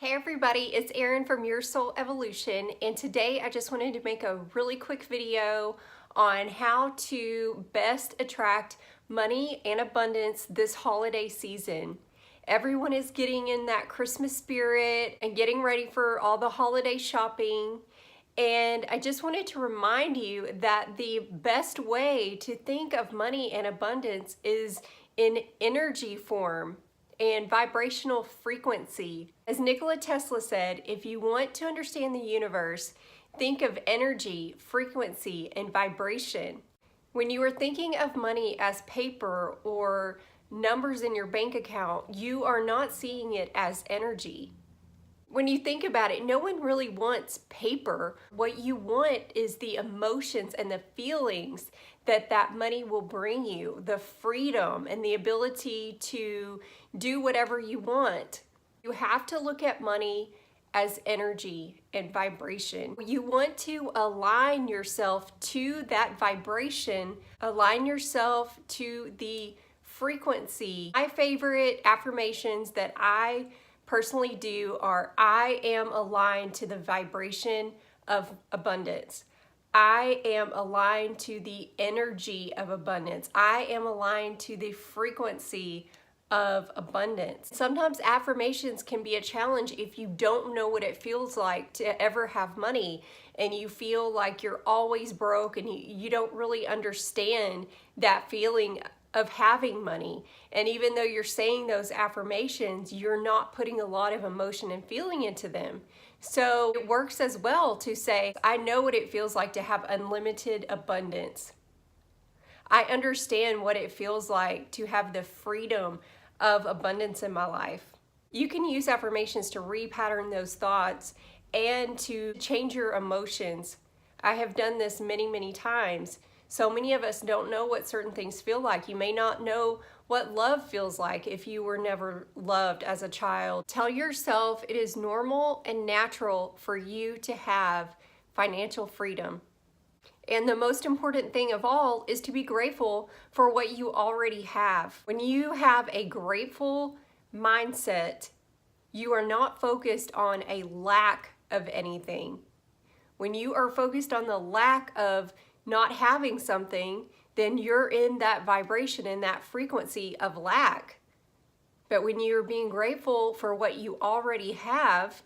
Hey everybody, it's Erin from Your Soul Evolution, and today I just wanted to make a really quick video on how to best attract money and abundance this holiday season. Everyone is getting in that Christmas spirit and getting ready for all the holiday shopping, and I just wanted to remind you that the best way to think of money and abundance is in energy form and vibrational frequency. As Nikola Tesla said, if you want to understand the universe, think of energy, frequency, and vibration. When you are thinking of money as paper or numbers in your bank account, you are not seeing it as energy. When you think about it, no one really wants paper. What you want is the emotions and the feelings that money will bring you, the freedom and the ability to do whatever you want. You have to look at money as energy and vibration. You want to align yourself to that vibration, align yourself to the frequency. My favorite affirmations that I personally do are I am aligned to the vibration of abundance. I am aligned to the energy of abundance. I am aligned to the frequency of abundance. Sometimes affirmations can be a challenge if you don't know what it feels like to ever have money and you feel like you're always broke and you don't really understand that feeling of having money. And even though you're saying those affirmations, you're not putting a lot of emotion and feeling into them. So it works as well to say, I know what it feels like to have unlimited abundance. I understand what it feels like to have the freedom of abundance in my life. You can use affirmations to repattern those thoughts and to change your emotions. I have done this many, many times. So many of us don't know what certain things feel like. You may not know what love feels like if you were never loved as a child. Tell yourself it is normal and natural for you to have financial freedom. And the most important thing of all is to be grateful for what you already have. When you have a grateful mindset, you are not focused on a lack of anything. When you are focused on the lack of not having something, then you're in that vibration and that frequency of lack. But when you're being grateful for what you already have,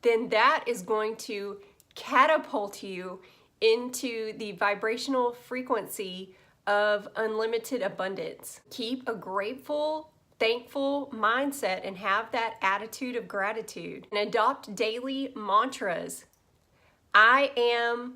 then that is going to catapult you into the vibrational frequency of unlimited abundance. Keep a grateful, thankful mindset and have that attitude of gratitude. And adopt daily mantras. I am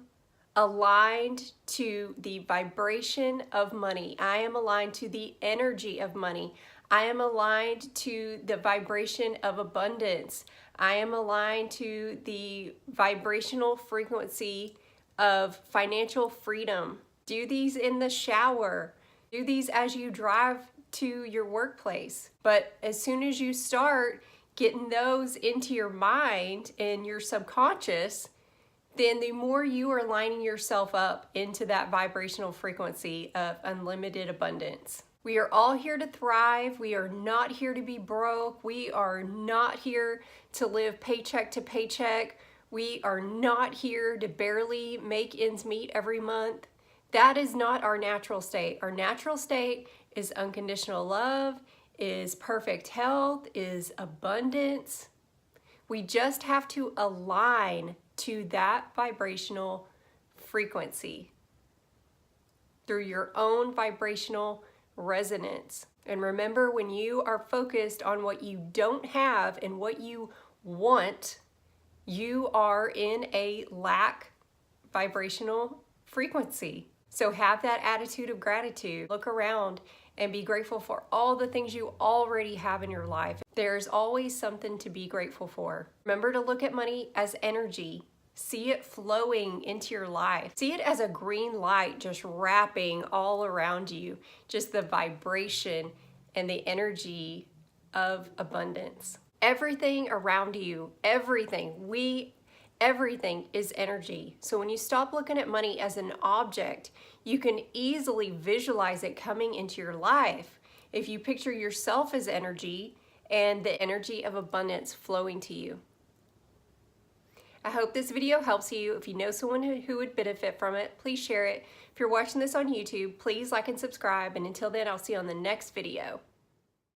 aligned to the vibration of money. I am aligned to the energy of money. I am aligned to the vibration of abundance. I am aligned to the vibrational frequency of financial freedom. Do these in the shower. Do these as you drive to your workplace. But as soon as you start getting those into your mind and your subconscious, then the more you are lining yourself up into that vibrational frequency of unlimited abundance. We are all here to thrive. We are not here to be broke. We are not here to live paycheck to paycheck. We are not here to barely make ends meet every month. That is not our natural state. Our natural state is unconditional love, is perfect health, is abundance. We just have to align to that vibrational frequency through your own vibrational resonance. And remember, when you are focused on what you don't have and what you want, you are in a lack vibrational frequency. So have that attitude of gratitude. Look around and be grateful for all the things you already have in your life. There's always something to be grateful for. Remember to look at money as energy. See it flowing into your life. See it as a green light just wrapping all around you. Just the vibration and the energy of abundance. Everything around you, everything is energy. So when you stop looking at money as an object, you can easily visualize it coming into your life. If you picture yourself as energy and the energy of abundance flowing to you. I hope this video helps you. If you know someone who would benefit from it, please share it. If you're watching this on YouTube, please like and subscribe. And until then, I'll see you on the next video.